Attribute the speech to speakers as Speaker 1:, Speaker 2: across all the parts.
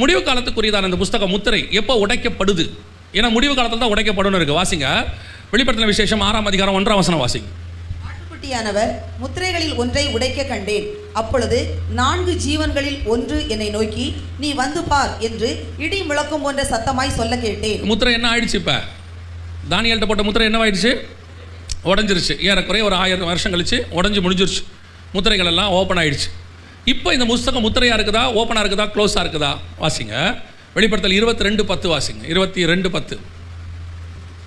Speaker 1: முடிவு காலத்துக்குரியதான இந்த புஸ்தகம் முத்திரை எப்போ உடைக்கப்படுது? ஏன்னா முடிவு காலத்தில் தான் உடைக்கப்படும் இருக்கு. வாசிங்க, வெளிப்படுத்தின விசேஷம் 6ஆம் அதிகாரம் 1ஆம் வசனம் வாசிங்க.
Speaker 2: ஆட்டுக்குட்டியானவர் முத்திரைகளில் ஒன்றை உடைக்க கண்டேன். அப்பொழுது 4 ஜீவன்களில் ஒன்று என்னை நோக்கி, நீ வந்து பார் என்று இடி முழக்கம் போன்ற சத்தமாய் சொல்ல கேட்டேன்.
Speaker 1: முத்திரை என்ன ஆயிடுச்சு? இப்ப தானியேல்ட்ட போட்ட முத்திரை என்ன ஆயிடுச்சு? உடஞ்சிருச்சு. ஏறக்குறைய ஒரு 1000 வருஷம் கழிச்சு உடஞ்சி முடிஞ்சிருச்சு. முத்திரைகள் எல்லாம் ஓப்பன் ஆயிடுச்சு. இப்போ இந்த புஸ்தகம் முத்திரையா இருக்குதா, ஓப்பனாக இருக்குதா, க்ளோஸாக இருக்குதா? வாசிங்க, வெளிப்படுத்தல் 22:10 வாசிங்க. 22:10.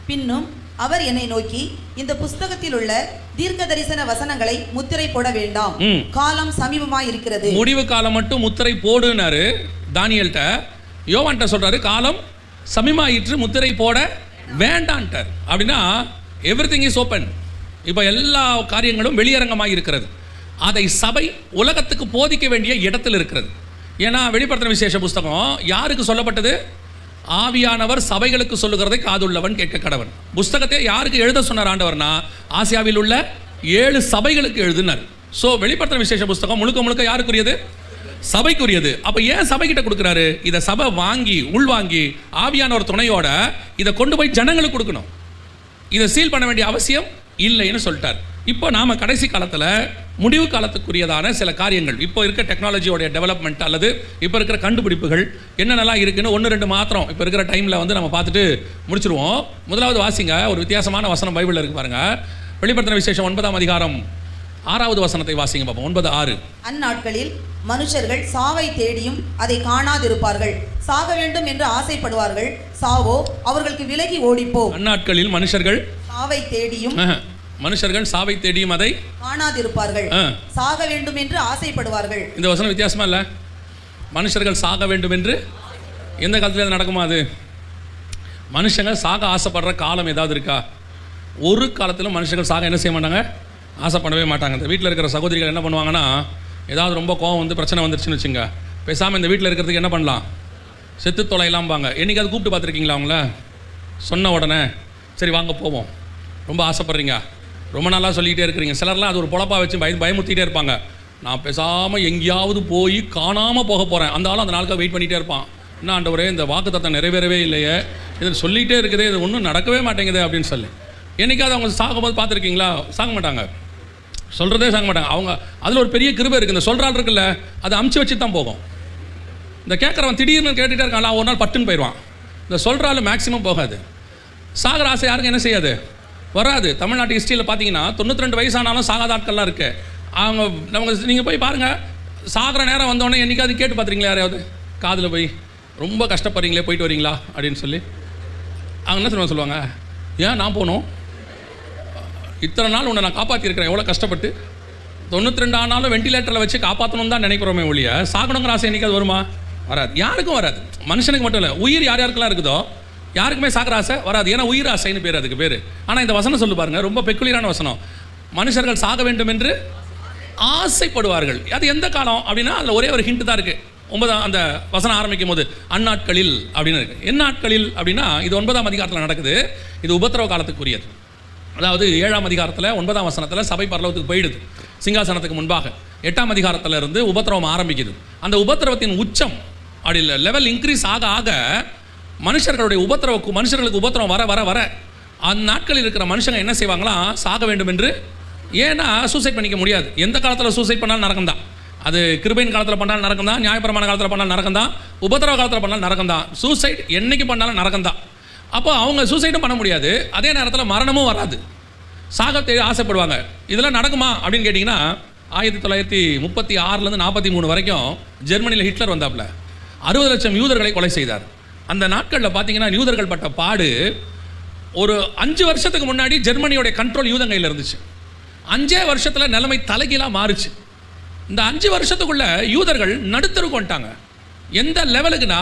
Speaker 2: பின்னும் அவர் என்னை நோக்கி, இந்த புஸ்தகத்தில் உள்ள தீர்க்க தரிசன வசனங்களை முத்திரை போட வேண்டாம், காலம் சமீபமாய் இருக்கிறது. முடிவு
Speaker 1: காலம் மட்டும் முத்திரை போடுனாரு தானியேல்ட்ட. யோவான்ட்ட சொல்றாரு காலம் சமீபமாயிற்று, முத்திரை போட வேண்டான்ட்டார். அப்படின்னா எவ்ரிதிங் இஸ் ஓப்பன். இப்போ எல்லா காரியங்களும் வெளியரங்கமாக இருக்கிறது. அதை சபை உலகத்துக்கு போதிக்க வேண்டிய இடத்தில் இருக்கிறது. ஏன்னா வெளிப்படுத்தின விசேஷ புஸ்தகம் யாருக்கு சொல்லப்பட்டது? ஆவியானவர் சபைகளுக்கு சொல்லுகிறதை காதுள்ளவன் கேட்க கடவன். புஸ்தகத்தை யாருக்கு எழுத சொன்னார் ஆண்டவர்னா, ஆசியாவில் உள்ள 7 சபைகளுக்கு எழுதினார். ஸோ வெளிப்படுத்தின விசேஷ புஸ்தகம் முழுக்க முழுக்க யாருக்குரியது? சபைக்குரியது. அப்போ ஏன் சபைக்கிட்ட கொடுக்குறாரு? இதை சபை வாங்கி உள்வாங்கி ஆவியானவர் துணையோட இதை கொண்டு போய் ஜனங்களுக்கு கொடுக்கணும். இதை சீல் பண்ண வேண்டிய அவசியம் இல்லைன்னு சொல்லிட்டார். இப்போ நாம் கடைசி காலத்தில் முடிவு காலத்துக்குரியதான சில காரியங்கள், இப்போ இருக்க டெக்னாலஜியோடைய டெவலப்மெண்ட் அல்லது இப்போ இருக்கிற கண்டுபிடிப்புகள் என்னென்னலாம் இருக்குன்னு 1-2 மாத்திரம் இப்போ இருக்கிற டைமில் வந்து நம்ம பார்த்துட்டு முடிச்சிருவோம். முதலாவது வாசிங்க, ஒரு வித்தியாசமான வசனம் பைபிளில் இருக்கு பாருங்க. வெளிப்படுத்தின விசேஷம் 9ஆம் அதிகாரம் 6வது வசனத்தை வாசிங்க பார்ப்போம். 9:6.
Speaker 2: அந்நாட்களில் மனுஷர்கள் சாவை தேடியும் அதை காணாதிருப்பார்கள், சாக வேண்டும் என்று ஆசைப்படுவார்கள், சாவோ அவர்களுக்கு விலகி ஓடிப்போ.
Speaker 1: அந்நாட்களில் மனுஷர்கள்
Speaker 2: சாவை தேடியும்
Speaker 1: அதை
Speaker 2: காணாதிருப்பார்கள், சாக வேண்டும் என்று ஆசைப்படுவார்கள்.
Speaker 1: இந்த வசனம் வித்தியாசமா இல்ல? மனுஷர்கள் சாக வேண்டும் என்று எந்த காலத்துல நடக்குமா? அது மனுஷங்க சாக ஆசைப்படுற காலம் ஏதாவது இருக்கா? ஒரு காலத்திலும் மனுஷர்கள் சாக என்ன செய்ய மாட்டாங்க? ஆசைப்படவே மாட்டாங்க. இந்த வீட்டில் இருக்கிற சகோதரிகள் என்ன பண்ணுவாங்கன்னா, ஏதாவது ரொம்ப கோவம் வந்து பிரச்சனை வந்துருச்சுன்னு வச்சுங்க, பேசாமல் இந்த வீட்டில் இருக்கிறதுக்கு என்ன பண்ணலாம்? செத்து தொலைலாம்பாங்க. என்னைக்காவது கூப்பிட்டு பார்த்துருக்கீங்களா அவங்கள? சொன்ன உடனே சரி வாங்க போவோம், ரொம்ப ஆசைப்பட்றீங்க, ரொம்ப நாளாக சொல்லிக்கிட்டே இருக்கிறீங்க. சிலர்லாம் அது ஒரு பொழப்பாக வச்சு பயமுறுத்திட்டே இருப்பாங்க. நான் பேசாமல் எங்கேயாவது போய் காணாமல் போக போகிறேன். அந்த ஆளும் அந்த நாளுக்காக வெயிட் பண்ணிகிட்டே இருப்பான். என்ன ஆண்டவரே, இந்த வாக்குத்தத்தம் நிறைவேறவே இல்லையே, இது சொல்லிகிட்டே இருக்குதே, இது ஒன்றும் நடக்கவே மாட்டேங்குது அப்படின்னு சொல்லி. என்னைக்காவது அவங்க சாகும்போது பார்த்துருக்கீங்களா? சாக மாட்டாங்க, சொல்கிறதே சாக மாட்டாங்க. அவங்க அதில் ஒரு பெரிய கிருபை இருக்குது. இந்த சொல்கிறாள் இருக்குல்ல, அதை அமுச்சு வச்சு தான் போகும். இந்த கேட்குறவன் திடீர்னு கேட்டுகிட்டே இருக்கான், ஒரு நாள் பட்டுன்னு போயிடுவான். இந்த சொல்கிறாள் மேக்ஸிமம் போகாது. சாகிற ஆசை யாருக்கும் என்ன செய்யாது? வராது. தமிழ்நாட்டு ஹிஸ்ட்ரியில் பார்த்தீங்கன்னா 92 வயசானாலும் சாகாத ஆட்கள்லாம் இருக்குது. அவங்க நீங்கள் போய் பாருங்கள், சாகிற நேரம் வந்தோடனே என்றைக்காவது கேட்டு பார்த்துறீங்களா? யாரையாவது காதில் போய் ரொம்ப கஷ்டப்படுறீங்களே, போயிட்டு வரீங்களா அப்படின்னு சொல்லி அவங்க என்ன சொல்லுவாங்க? ஏன் நான் போகணும்? இத்தனை நாள் உன்னை நான் காப்பாற்றிருக்கிறேன், எவ்வளோ கஷ்டப்பட்டு. 92 ஆனாலும் வெண்டிலேட்டரில் வச்சு காப்பாற்றணும் தான் நினைக்கிறோமே ஒழிய சாகணுங்கிற ஆசை என்றைக்காவது வருமா? வராது. யாருக்கும் வராது. மனுஷனுக்கு மட்டும் இல்லை, உயிர் யார் யாருக்கெல்லாம் இருக்குதோ யாருக்குமே சாகிற ஆசை வராது. ஏன்னா உயிர் ஆசைன்னு பேர் அதுக்கு பேர். ஆனால் இந்த வசனம் சொல்லு பாருங்க, ரொம்ப பெக்குலியரான வசனம். மனுஷர்கள் சாக வேண்டும் என்று ஆசைப்படுவார்கள். அது எந்த காலம் அப்படின்னா அதில் ஒரே ஒரு ஹிண்ட் தான் இருக்குது. 9ஆம் அந்த வசனம் ஆரம்பிக்கும் போது அந்நாட்களில் அப்படின்னு இருக்குது. எந்நாட்களில் அப்படின்னா இது 9ஆம் அதிகாரத்தில் நடக்குது. இது உபத்திரவ காலத்துக்குரியது. அதாவது 7ஆம் அதிகாரத்தில் 9ஆம் வசனத்தில் சபை பரலோகத்துக்கு போயிடுது சிங்காசனத்துக்கு முன்பாக. 8ஆம் அதிகாரத்தில் இருந்து உபத்திரவம் ஆரம்பிக்குது. அந்த உபத்திரவத்தின் உச்சம் அப்படி இல்லை, லெவல் இன்க்ரீஸ் ஆக ஆக மனுஷர்களுடைய மனுஷர்களுக்கு உபத்திரம் வர வர வர அந்த நாட்களில் இருக்கிற மனுஷங்க என்ன செய்வாங்களாம்? சாக வேண்டும் என்று. ஏன்னா சூசைட் பண்ணிக்க முடியாது. எந்த காலத்தில் சூசைட் பண்ணாலும் நடக்கும் தான். அது கிருபையின் காலத்தில் பண்ணாலும் நடக்கும் தான், நியாயப்பிரமாண காலத்தில் பண்ணாலும் நடக்கும் தான், உபத்திரவ காலத்தில் பண்ணாலும் நடக்கும் தான். சூசைட் என்னைக்கு பண்ணாலும் நடக்கும் தான். அப்போ அவங்க சூசைடும் பண்ண முடியாது, அதே நேரத்தில் மரணமும் வராது. சாக ஆசைப்படுவாங்க. இதெல்லாம் நடக்குமா அப்படின்னு கேட்டிங்கன்னா 1936லேருந்து 43 வரைக்கும் ஜெர்மனியில் ஹிட்லர் வந்தாப்புல 60 லட்சம் யூதர்களை கொலை செய்தார். அந்த நாட்களில் பார்த்தீங்கன்னா யூதர்கள் பட்ட பாடு. ஒரு 5 வருஷத்துக்கு முன்னாடி ஜெர்மனியோடைய கண்ட்ரோல் யூதன் கையில் இருந்துச்சு. 5 வருஷத்தில் நிலைமை தலைகீழாக மாறுச்சு. இந்த 5 வருஷத்துக்குள்ள யூதர்கள் நடுத்தருக்கு வந்துட்டாங்க. எந்த லெவலுக்குன்னா,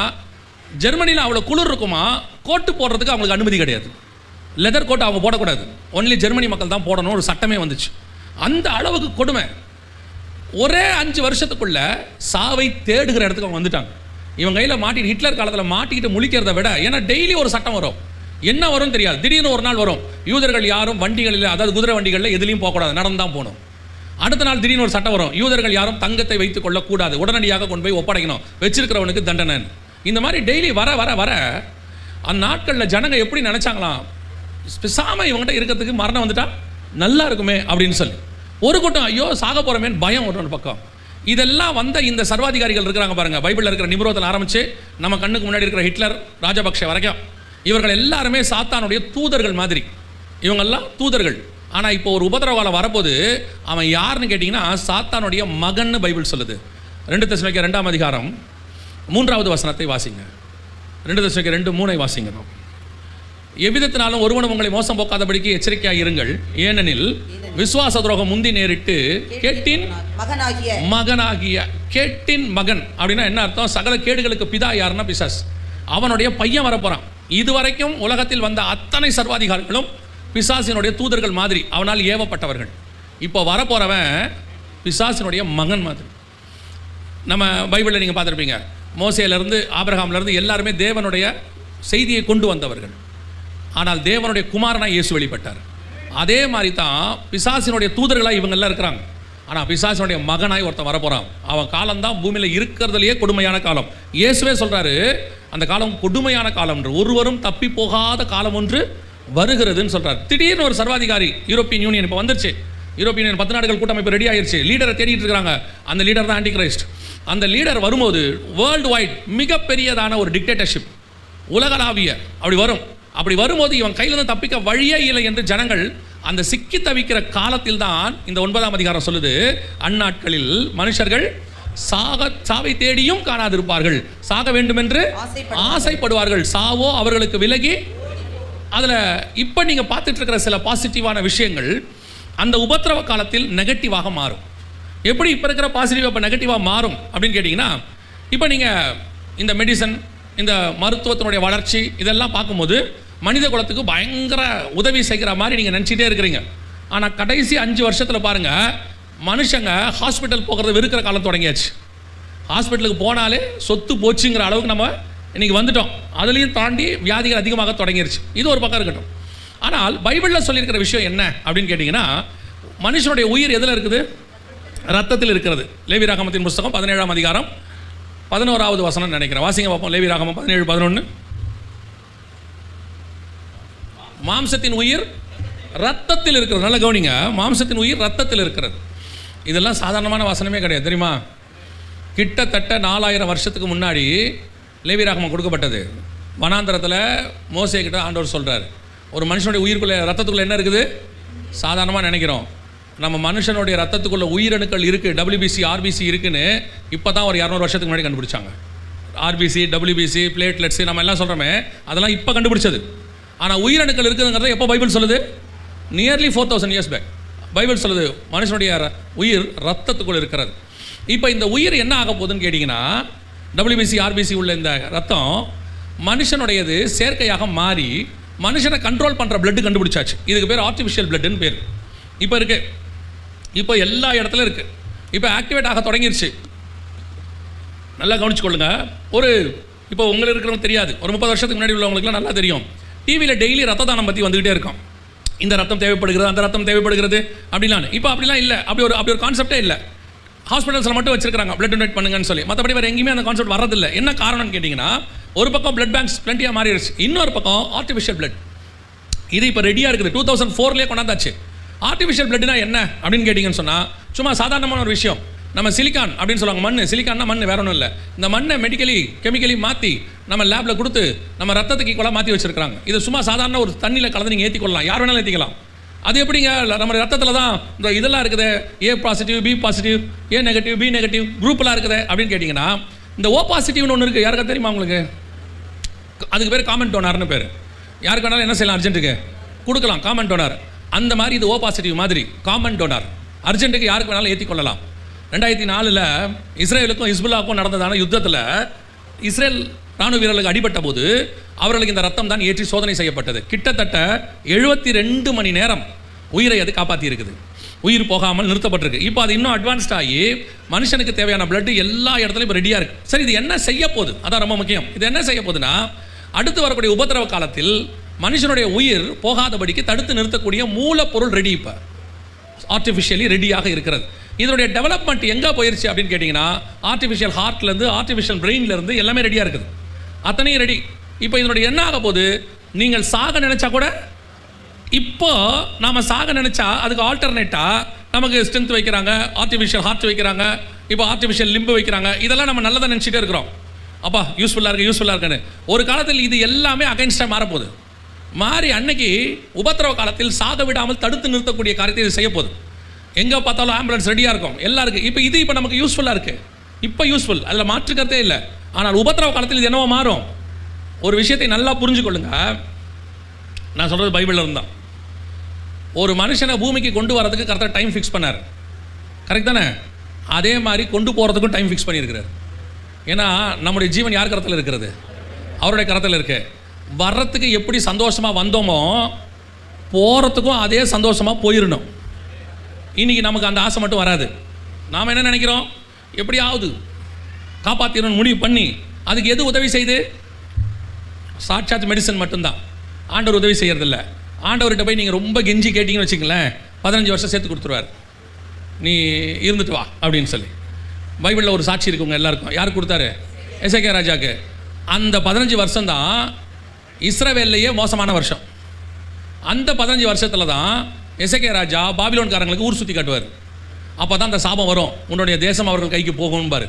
Speaker 1: ஜெர்மனியில் அவ்வளோ குளிர் இருக்குமா, கோட்டு போடுறதுக்கு அவங்களுக்கு அனுமதி கிடையாது. லெதர் கோட் அவங்க போடக்கூடாது, ஒன்லி ஜெர்மனி மக்கள் தான் போடணும், ஒரு சட்டமே வந்துச்சு. அந்த அளவுக்கு கொடுமை. ஒரே 5 வருஷத்துக்குள்ள சாவை தேடுகிற இடத்துக்கு அவங்க வந்துட்டாங்க. இவன் கையில் மாட்டிட்டு, ஹிட்லர் காலத்தில் மாட்டிக்கிட்டு முழிக்கிறத விட, ஏன்னா டெய்லி ஒரு சட்டம் வரும், என்ன வரும் தெரியாது, திடீர்னு ஒரு நாள் வரும், யூதர்கள் யாரும் வண்டிகளில், அதாவது குதிரை வண்டிகளில் எதுலையும் போகக்கூடாது, நடந்தான் போகணும். அடுத்த நாள் திடீர்னு ஒரு சட்டம் வரும், யூதர்கள் யாரும் தங்கத்தை வைத்துக் கொள்ளக்கூடாது, உடனடியாக கொண்டு போய் ஒப்படைக்கணும், வச்சிருக்கிறவனுக்கு தண்டனை. இந்த மாதிரி டெய்லி வர வர வர அந்த நாட்களில் ஜனங்க எப்படி நினச்சாங்களாம், பேசாமல் இவங்ககிட்ட இருக்கிறதுக்கு மரணம் வந்துட்டா நல்லா இருக்குமே அப்படின்னு சொல்லி. ஒரு கூட்டம் ஐயோ சாக போகிறோமேன்னு பயம் ஒரு பக்கம். இதெல்லாம் வந்த இந்த சர்வாதிகாரிகள் இருக்கிறாங்க பாருங்கள், பைபிளில் இருக்கிற நிம்ரோதில் ஆரம்பித்து நம்ம கண்ணுக்கு முன்னாடி இருக்கிற ஹிட்லர், ராஜபக்ஷ வரைக்கும் இவர்கள் எல்லாருமே சாத்தானுடைய தூதர்கள் மாதிரி. இவங்கெல்லாம் தூதர்கள். ஆனால் இப்போ ஒரு உபத்திரவகாலம் வரப்போது அவன் யாருன்னு கேட்டிங்கன்னா சாத்தானுடைய மகன்னு பைபிள் சொல்லுது. 2 தெசலோனிக்கேயர் 2ஆம் அதிகாரம் 3வது வசனத்தை வாசிங்க. 2 தெசலோனிக்கேயர் 2:3 வாசிங்க. எவ்விதத்தினாலும் ஒருவனும் உங்களை மோசம் போக்காதபடிக்கு எச்சரிக்கையாக இருங்கள், ஏனெனில் விசுவாச துரோகம் முந்தி நேரிட்டு கேட்டின் மகனாகிய. கேட்டின் மகன் அப்படின்னா என்ன அர்த்தம்? சகல கேடுகளுக்கு பிதா யாருன்னா பிசாஸ். அவனுடைய பையன் வரப்போறான். இதுவரைக்கும் உலகத்தில் வந்த அத்தனை சர்வாதிகாரிகளும் பிசாசினுடைய தூதர்கள் மாதிரி, அவனால் ஏவப்பட்டவர்கள். இப்போ வரப்போறவன் பிசாசினுடைய மகன் மாதிரி. நம்ம பைபிளில் நீங்கள் பார்த்துருப்பீங்க, மோசேலேருந்து ஆபிரகாம்லேருந்து எல்லாருமே தேவனுடைய செய்தியை கொண்டு வந்தவர்கள். ஆனால் தேவனுடைய குமாரனாக இயேசு வெளிப்பட்டார். அதே மாதிரி தான் பிசாசினுடைய தூதர்களாக இவங்கெல்லாம் இருக்கிறாங்க. ஆனால் பிசாசினுடைய மகனாய் ஒருத்தன் வரப்போகிறான். அவன் காலம்தான் பூமியில் இருக்கிறதுலையே கொடுமையான காலம். இயேசுவே சொல்கிறாரு, அந்த காலம் கொடுமையான காலம் என்று, ஒருவரும் தப்பி போகாத காலம் ஒன்று வருகிறதுன்னு சொல்கிறார். திடீர்னு ஒரு சர்வாதிகாரி, யூரோப்பியன் யூனியன் இப்போ வந்துருச்சு. யூரோப்பியன் யூனியன் 10 நாடுகள் கூட்டமைப்பு ரெடி ஆயிடுச்சு. லீடரை தேடிட்டு இருக்காங்க. அந்த லீடர் தான் ஆன்டி கிரைஸ்ட். அந்த லீடர் வரும்போது வேர்ல்டு வைட் மிகப்பெரியதான ஒரு டிக்டேட்டர்ஷிப், உலகளாவிய அப்படி வரும். அப்படி வரும்போது இவன் கையிலிருந்து தப்பிக்க வழியே இல்லை என்று ஜனங்கள் அந்த சிக்கி தவிக்கிற காலத்தில் தான் இந்த 9ஆம் அதிகாரம் சொல்லுது, அந்நாட்களில் மனுஷர்கள் சாவை தேடியும் காணாதிருப்பார்கள், சாக வேண்டும் என்று ஆசைப்படுவார்கள், சாவோ அவர்களுக்கு விலகி. அதில் இப்போ நீங்கள் பார்த்துட்டு இருக்கிற சில பாசிட்டிவான விஷயங்கள் அந்த உபத்திரவ காலத்தில் நெகட்டிவாக மாறும். எப்படி இப்போ இருக்கிற பாசிட்டிவ் இப்போ நெகட்டிவாக மாறும் அப்படின்னு கேட்டிங்கன்னா, இப்போ நீங்கள் இந்த மெடிசன், இந்த மருத்துவத்தினுடைய வளர்ச்சி இதெல்லாம் பார்க்கும்போது மனித குலத்துக்கு பயங்கர உதவி செய்கிற மாதிரி நீங்கள் நினச்சிட்டே இருக்கிறீங்க. ஆனால் கடைசி 5 வருஷத்தில் பாருங்கள், மனுஷங்க ஹாஸ்பிட்டல் போகிறத வெறுக்கிற காலம் தொடங்கியாச்சு. ஹாஸ்பிட்டலுக்கு போனாலே சொத்து போச்சுங்கிற அளவுக்கு நம்ம இன்றைக்கி வந்துட்டோம். அதுலேயும் தாண்டி வியாதிகள் அதிகமாக தொடங்கிருச்சு. இது ஒரு பக்கம் இருக்கட்டும். ஆனால் பைபிளில் சொல்லியிருக்கிற விஷயம் என்ன அப்படின்னு கேட்டிங்கன்னா, மனுஷனுடைய உயிர் எதில் இருக்குது? ரத்தத்தில் இருக்கிறது. லேவியராகமத்தின் புஸ்தகம் 17ஆம் அதிகாரம் 11வது வசனம் நினைக்கிறேன். வாசிங்க பார்ப்போம். லேவியராகமம் 17:11. மாம்சத்தின் உயிர் ரத்தத்தில் இருக்கிறது. நல்ல கவனிங்க, மாம்சத்தின் உயிர் ரத்தத்தில் இருக்கிறது. இதெல்லாம் சாதாரணமான வசனமே கிடையாது தெரியுமா? கிட்டத்தட்ட 4000 வருஷத்துக்கு முன்னாடி லேவியராகமம் கொடுக்கப்பட்டது. வனாந்தரத்தில் மோசே கிட்ட ஆண்டவர் சொல்கிறார், ஒரு மனுஷனுடைய உயிருக்குள்ளே ரத்தத்துக்குள்ளே என்ன இருக்குது? சாதாரணமாக நினைக்கிறோம். நம்ம மனுஷனுடைய ரத்தத்துக்குள்ள உயிரணுக்கள் இருக்குது, WBC RBC இருக்குன்னு இப்போ தான் ஒரு 200 வருஷத்துக்கு முன்னாடி கண்டுபிடிச்சாங்க. RBC WBC பிளேட்லெட்ஸு நம்ம எல்லாம் சொல்கிறோமே, அதெல்லாம் இப்போ கண்டுபிடிச்சது. ஆனால் உயிரணுக்கள் இருக்குதுங்கிறத எப்போ பைபிள் சொல்லுது? நியர்லி 4000 இயர்ஸ் பேக் பைபிள் சொல்லுது மனுஷனுடைய உயிர் ரத்தத்துக்குள் இருக்கிறது. இப்போ இந்த உயிர் என்ன ஆக போகுதுன்னு கேட்டிங்கன்னா, WBC RBC உள்ள இந்த ரத்தம் மனுஷனுடையது செயற்கையாக மாறி மனுஷனை கண்ட்ரோல் பண்ணுற பிளட்டு கண்டுபிடிச்சாச்சு. இதுக்கு பேர் ஆர்டிஃபிஷியல் பிளட்டுன்னு பேர். இப்போ இருக்குது, இப்போ எல்லா இடத்துலையும் இருக்குது. இப்போ ஆக்டிவேட் ஆக தொடங்கிருச்சு. நல்லா கவனிச்சுக்கொள்ளுங்க. இப்போ உங்களுக்கு இருக்கிறவங்க தெரியாது, ஒரு 30 வருஷத்துக்கு முன்னாடி உள்ளவங்களுக்குலாம் நல்லா தெரியும். டிவியில் டெய்லி ரத்த தானம் பற்றி வந்துக்கிட்டே இருக்கும். இந்த ரத்தம் தேவைப்படுகிறது, அந்த ரத்தம் தேவைப்படுகிறது அப்படிலாம். இப்போ அப்படிலாம் இல்லை. அப்படி ஒரு கான்செப்டே இல்லை. ஹாஸ்பிட்டல்ஸில் மட்டும் வச்சிருக்காங்க பிளட் டொனேட் பண்ணுங்கன்னு சொல்லி. மற்றபடி வேறு எங்கேயுமே அந்த கான்செப்ட் வரதில்லை. என்ன காரணம்னு கேட்டிங்கன்னா, ஒரு பக்கம் பிளட் பேங்க்ஸ் பிளண்டியாக மாறிடுச்சு, இன்னொரு பக்கம் ஆர்டிஃபிஷியல் பிளட் இது இப்போ ரெடியாக இருக்குது. 2004 கொண்டாந்தாச்சு. ஆர்டிஃபிஷியல் பிளட்னா என்ன அப்படின்னு கேட்டிங்கன்னு சொன்னால், சும்மா சாதாரணமான ஒரு விஷயம். நம்ம சிலிக்கான் அப்படின்னு சொல்லுவாங்க, மண். சிலிக்கான்னா மண், வேற ஒன்றும் இல்லை. இந்த மண்ணை கெமிக்கலி மாற்றி நம்ம லேபில் கொடுத்து நம்ம ரத்தத்துக்கு ஈக்குவலாக மாற்றி வச்சுருக்காங்க. இது சும்மா சாதாரண ஒரு தண்ணியில் கலந்து நீங்கள் ஏற்றிக்கொள்ளலாம், யார் வேணாலும் ஏற்றிக்கலாம். அது எப்படிங்க? நம்ம ரத்தத்தில் தான் இந்த இதெல்லாம் இருக்குது, A positive, B positive, A negative, B negative குரூப்லாம் இருக்குது அப்படின்னு கேட்டிங்கன்னா, இந்த O பாசிட்டிவ்னு ஒன்று இருக்குது. யாருக்கா தெரியுமா உங்களுக்கு? அதுக்கு பேர் காமன் டோனார்னு பேர். யாருக்கு வேணாலும் என்ன செய்யலாம், அர்ஜென்ட்டுக்கு கொடுக்கலாம், காமன் டோனார். அந்த மாதிரி இது O பாசிட்டிவ் மாதிரி காமன் டோனார். அர்ஜென்ட்டுக்கு யாருக்கு வேணாலும் ஏற்றிக்கொள்ளலாம். 2004 இஸ்ரேலுக்கும் ஹிஸ்புல்லாவுக்கும் நடந்ததான யுத்தத்தில் இஸ்ரேல் ராணுவ வீரர்களுக்கு அடிபட்ட போது அவர்களுக்கு இந்த ரத்தம் தான் ஏற்றி சோதனை செய்யப்பட்டது. கிட்டத்தட்ட 72 மணி நேரம் உயிரை அது காப்பாற்றி இருக்குது. உயிர் போகாமல் நிறுத்தப்பட்டிருக்கு. இப்போ அது இன்னும் அட்வான்ஸ்ட் ஆகி மனுஷனுக்கு தேவையான பிளட் எல்லா இடத்துலையும் இப்போ ரெடியாக இருக்குது. சரி, இது என்ன செய்ய போகுது? அதான் ரொம்ப முக்கியம். இது என்ன செய்ய போகுதுன்னா, அடுத்து வரக்கூடிய உபத்திரவ காலத்தில் மனுஷனுடைய உயிர் போகாதபடிக்கு தடுத்து நிறுத்தக்கூடிய மூலப்பொருள் ரெடி, இப்போ ஆர்டிஃபிஷியலி ரெடியாக இருக்கிறது. இதனுடைய டெவலப்மெண்ட் எங்கே போயிடுச்சு அப்படின்னு கேட்டிங்கன்னா, ஆர்டிஃபிஷியல் ஹார்ட்லேருந்து ஆர்டிஃபிஷியல் பிரெயின்லேருந்து எல்லாமே ரெடியாக இருக்குது. அத்தனையும் ரெடி. இப்போ இதனுடைய என்ன ஆக போகுது, நீங்கள் சாக நினச்சா கூட, இப்போ நாம் சாக நினச்சா அதுக்கு ஆல்டர்னேட்டாக நமக்கு ஸ்ட்ரென்த் வைக்கிறாங்க, ஆர்டிஃபிஷியல் ஹார்ட் வைக்கிறாங்க, இப்போ ஆர்டிஃபிஷியல் லிம்பு வைக்கிறாங்க. இதெல்லாம் நம்ம நல்லதாக நினச்சிட்டே இருக்கிறோம். அப்பா யூஸ்ஃபுல்லாக இருக்குன்னு. ஒரு காலத்தில் இது எல்லாமே அகைன்ஸ்டாக மாறப்போகுது. மாறி அன்னைக்கு உபத்திரவ காலத்தில் சாக விடாமல் தடுத்து நிறுத்தக்கூடிய காரியத்தை இது செய்ய போகுது. எங்கே பார்த்தாலும் ஆம்புலன்ஸ் ரெடியாக இருக்கும், எல்லாம் இருக்குது. இப்போ நமக்கு யூஸ்ஃபுல்லாக இருக்குது, இப்போ யூஸ்ஃபுல், அதில் மாற்றுக்கிறதே இல்லை. ஆனால் உபத்திரவ காலத்தில் இது என்னவோ மாறும். ஒரு விஷயத்தை நல்லா புரிஞ்சுக்கொள்ளுங்க. நான் சொல்கிறது பைபிளில் இருந்தான். ஒரு மனுஷனை பூமிக்கு கொண்டு வரதுக்கு கரெக்டாக டைம் ஃபிக்ஸ் பண்ணார், கரெக்ட் தானே? அதே மாதிரி கொண்டு போகிறதுக்கும் டைம் ஃபிக்ஸ் பண்ணியிருக்கிறார். ஏன்னா நம்முடைய ஜீவன் யார் கரத்தில் இருக்கிறது? அவருடைய கரத்தில் இருக்கு. வர்றதுக்கு எப்படி சந்தோஷமாக வந்தோமோ போகிறதுக்கும் அதே சந்தோஷமாக போயிடணும். இன்றைக்கி நமக்கு அந்த ஆசை மட்டும் வராது. நாம் என்ன நினைக்கிறோம், எப்படியாவது காப்பாற்றிடணும்னு முடிவு பண்ணி அதுக்கு எது உதவி செய்து? சாட்சாத் மெடிசன் மட்டும்தான். ஆண்டவர் உதவி செய்கிறதில்ல. ஆண்டவர்கிட்ட போய் நீங்கள் ரொம்ப கெஞ்சி கேட்டிங்கன்னு வச்சுங்களேன், 15 வருஷம் சேர்த்து கொடுத்துருவார், நீ இருந்துட்டு வா அப்படின்னு சொல்லி. பைபிளில் ஒரு சாட்சி இருக்குங்க எல்லாருக்கும். யார் கொடுத்தாரு? எசேக்கியா ராஜாக்கு. அந்த 15 வருஷம்தான் இஸ்ரவேல்லையே மோசமான வருஷம். அந்த 15 வருஷத்தில் தான் எசேக்கியா ராஜா பாபிலோன்காரங்களுக்கு ஊர் சுற்றி காட்டுவார். அப்போ தான் அந்த சாபம் வரும், உன்னுடைய தேசம் அவர்கள் கைக்கு போகணும்பார்.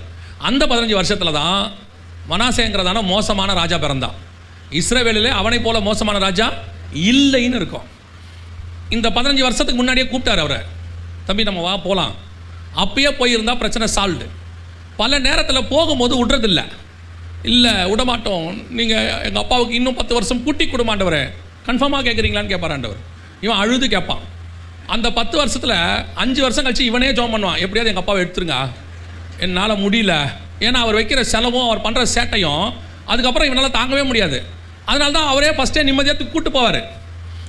Speaker 1: அந்த 15 வருஷத்தில் தான் மனாசேங்கிறதான மோசமான ராஜா பிறந்தான். இஸ்ரவேலிலே அவனை போல மோசமான ராஜா இல்லைன்னு இருக்கும். இந்த 15 வருஷத்துக்கு முன்னாடியே கூப்பிட்டார் அவரை, தம்பி நம்ம வா போகலாம். அப்பயே போயிருந்தால் பிரச்சனை சால்வ்டு. பல நேரத்தில் போகும்போது விட்றதில்லை, இல்லை விடமாட்டோம், நீங்கள் எங்கள் அப்பாவுக்கு இன்னும் 10 வருஷம் கூட்டி கொடுமாண்டவரே, கன்ஃபார்மாக கேட்குறீங்களான்னு கேட்பார் ஆண்டவர். இவன் அழுது கேட்பான். அந்த 10 வருஷத்தில் 5 வருஷம் கழிச்சு இவனே ஜோம் பண்ணுவான், எப்படியாவது எங்கள் அப்பாவை எடுத்துருங்க, என்னால் முடியல. ஏன்னா அவர் வைக்கிற செலவும் அவர் பண்ணுற சேட்டையும் அதுக்கப்புறம் இவனால் தாங்கவே முடியாது. அதனால தான் அவரே ஃபஸ்ட்டே நிம்மதியாக கூப்பிட்டு போவார்.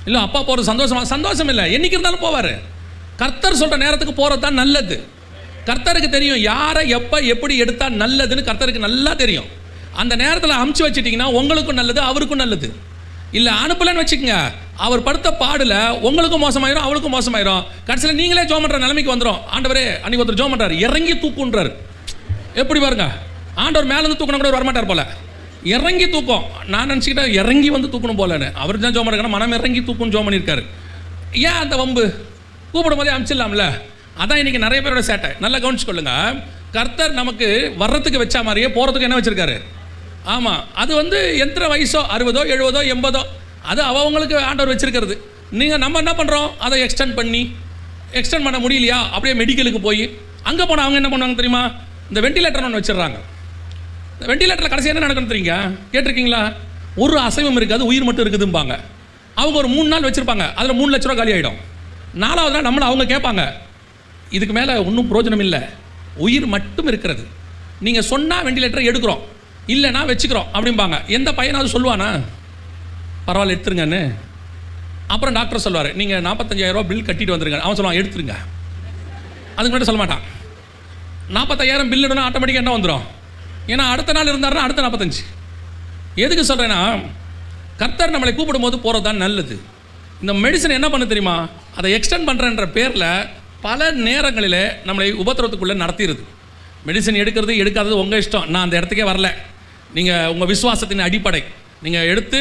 Speaker 1: இல்லை அப்பா போகிறது சந்தோஷம் இல்லை, என்றைக்கு இருந்தாலும் போவார். கர்த்தர் சொல்கிற நேரத்துக்கு போகிறது தான் நல்லது. கர்த்தருக்கு தெரியும் யாரை எப்போ எப்படி எடுத்தால் நல்லதுன்னு கர்த்தருக்கு நல்லா தெரியும். அந்த நேரத்தில் அமுச்சு வச்சுட்டிங்கன்னா உங்களுக்கும் நல்லது, அவருக்கும் நல்லது. இல்லை அனுப்பலன்னு வச்சுக்கோங்க, அவர் படுத்த பாடில் உங்களுக்கும் மோசமாயிரும், அவளுக்கும் மோசமாயிரும். கடைசியில் நீங்களே ஜோம் பண்ணுற நிலைமைக்கு வந்துடும். ஆண்டவரே அன்றைக்கி ஒருத்தர் ஜோம் பண்ணுறாரு, இறங்கி தூக்குன்றார். எப்படி பாருங்க, ஆண்டவர் மேலேருந்து தூக்கணும் கூட வரமாட்டார் போல, இறங்கி தூக்கம். நான் நினச்சிக்கிட்டேன் இறங்கி வந்து தூக்கணும் போலன்னு. அவர் தான் ஜோம் பண்ணுறாங்க, மனம் இறங்கி தூக்குன்னு ஜோம் பண்ணியிருக்காரு. ஏன் அந்த வம்பு? கூப்பிடும் போதே அனுப்பிச்சிடலாம்ல. அதான் இன்றைக்கி நிறைய பேரோட சேட்டை. நல்லா கவனிச்சுக்கொள்ளுங்க. கர்த்தர் நமக்கு வர்றதுக்கு வச்சா மாதிரியே போகிறதுக்கு என்ன வச்சுருக்காரு? ஆமாம், அது எத்தனை வயசோ 60, 70, 80 அது அவங்களுக்கு ஆண்டவர் வச்சுருக்கிறது. நம்ம என்ன பண்ணுறோம், அதை எக்ஸ்டெண்ட் பண்ண முடியலையா, அப்படியே மெடிக்கலுக்கு போய் அங்கே போனால் அவங்க என்ன பண்ணுவாங்க தெரியுமா, இந்த வெண்டிலேட்டர் ஒன்று வச்சிடுறாங்க. இந்த வெண்டிலேட்டரில் கடைசி என்ன நடக்கணும் தெரியுங்க, கேட்டிருக்கீங்களா? ஒரு அசைவம் இருக்காது, உயிர் மட்டும் இருக்குதும்பாங்க. அவங்க ஒரு 3 நாள் வச்சுருப்பாங்க, அதில் 3 லட்ச ரூபா காலி ஆகிடும். 4வது நாள் நம்மளை அவங்க கேட்பாங்க, இதுக்கு மேலே ஒன்றும் பிரயோஜனம் இல்லை, உயிர் மட்டும் இருக்கிறது, நீங்கள் சொன்னால் வெண்டிலேட்டரை எடுக்கிறோம், இல்லைனா வச்சுக்கிறோம் அப்படிம்பாங்க. எந்த பையனாவது சொல்லுவானா பரவாயில்ல எடுத்துருங்கன்னு? அப்புறம் டாக்டர் சொல்லுவார், நீங்கள் 45,000 ரூபா பில் கட்டிட்டு வந்துருங்க. அவன் சொல்லுவான் எடுத்துருங்க. அதுக்கு மட்டும் சொல்ல மாட்டான். 45,000 பில் இடனா ஆட்டோமேட்டிக்காக என்ன வந்துடும், ஏன்னா அடுத்த நாள் இருந்தாருன்னா அடுத்த 45. எதுக்கு சொல்கிறேன்னா, கர்த்தர் நம்மளை கூப்பிடும் போது போகிறது தான் நல்லது. இந்த மெடிசன் என்ன பண்ண தெரியுமா, அதை எக்ஸ்டெண்ட் பண்ணுறன்ற பேரில் பல நேரங்களில் நம்மளை உபத்திரவத்துக்குள்ளே நடத்திடுது. மெடிசன் எடுக்கிறது எடுக்காதது உங்கள் இஷ்டம், நான் அந்த இடத்துக்கே வரல. நீங்கள் உங்கள் விசுவாசத்தின் அடிப்படை நீங்கள் எடுத்து,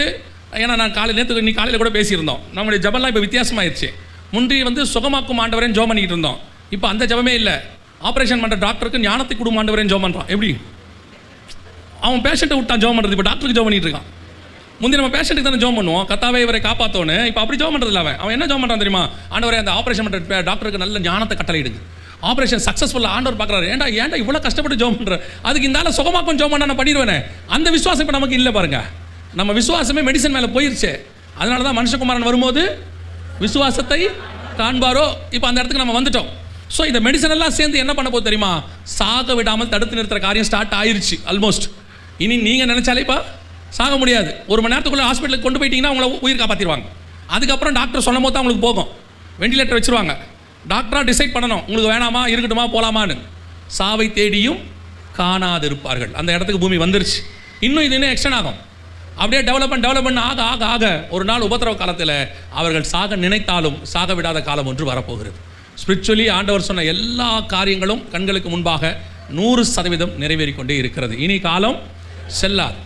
Speaker 1: ஏன்னா நான் நேற்று காலையில் கூட பேசியிருந்தோம், நம்முடைய ஜபம்லாம் இப்போ வித்தியாசமாகிடுச்சு. முந்தி சுகமாக்கும் ஆண்டவரேன்னு ஜோம் பண்ணிக்கிட்டு இருந்தோம். இப்போ அந்த ஜபமே இல்லை. ஆப்ரேஷன் பண்ணுற டாக்டருக்கு ஞானத்தை கொடுக்கும் ஆண்டவரேன்னு ஜோம் பண்ணுறான். எப்படி அவன் பேஷண்ட்டை விட்டான் ஜோம் பண்ணுறது, இப்போ டாக்டருக்கு ஜோம் பண்ணிட்டு இருக்கான். முந்தி நம்ம பேஷண்ட்டுக்கு தானே ஜோம் பண்ணுவோம், கத்தாவே இவரை காப்பாற்றோன்னு. இப்போ அப்படி ஜோம் பண்ணுறது இல்லை. அவன் என்ன ஜோம் பண்ணுறான் தெரியுமா, ஆண்டவரே அந்த ஆப்ரேஷன் பண்ணுற டாக்டருக்கு நல்ல ஞானத்தை கட்டளையிடுங்க, ஆப்ரேஷன் சக்ஸஸ்ஃபுல்லாக ஆண்டவர் பார்க்குறாரு. ஏன்டா இவ்வளோ கஷ்டப்பட்டு ஜோம் பண்ணுற, அதுக்கு இந்த ஆள் சுகமாக்கும் ஜோம் பண்ண நான் பண்ணிடுவேனே. அந்த விசுவாசம் இப்போ நமக்கு இல்லை பாருங்க. நம்ம விசுவாசமே மெடிசன் மேலே போயிருச்சு. அதனால தான் மனுஷகுமாரன் வரும்போது விசுவாசத்தை காண்பாரோ, இப்போ அந்த இடத்துக்கு நம்ம வந்துட்டோம். ஸோ இந்த மெடிசன் எல்லாம் சேர்ந்து என்ன பண்ண போது தெரியுமா, சாக விடாமல் தடுத்து நிறுத்துற காரியம் ஸ்டார்ட் ஆயிருச்சு ஆல்மோஸ்ட். இனி நீங்கள் நினச்சாலே இப்போ சாக முடியாது. 1 மணி நேரத்துக்குள்ளே ஹாஸ்பிட்டலுக்கு கொண்டு போயிட்டீங்கன்னா உங்களை உயிர் காப்பாற்றிடுவாங்க. அதுக்கப்புறம் டாக்டர் சொல்லும் போது தான் உங்களுக்கு போகும், வெண்டிலேட்டர் வச்சுருவாங்க. டாக்டராக டிசைட் பண்ணணும் உங்களுக்கு வேணாமா இருக்கட்டுமா போகலாமான்னு. சாவை தேடியும் காணாதிருப்பார்கள். அந்த இடத்துக்கு பூமி வந்துருச்சு. இன்னும் இது இன்னும் எக்ஸ்டெண்ட் ஆகும். அப்படியே டெவலப்மெண்ட் ஆக ஆக ஆக ஒரு நாள் உபத்திரவ காலத்தில் அவர்கள் சாக நினைத்தாலும் சாக விடாத காலம் ஒன்று வரப்போகிறது. ஸ்பிரிச்சுவலி ஆண்டவர் சொன்ன எல்லா காரியங்களும் கண்களுக்கு முன்பாக 100% நிறைவேறிக்கொண்டே இருக்கிறது. இனி காலம் செல்லாது.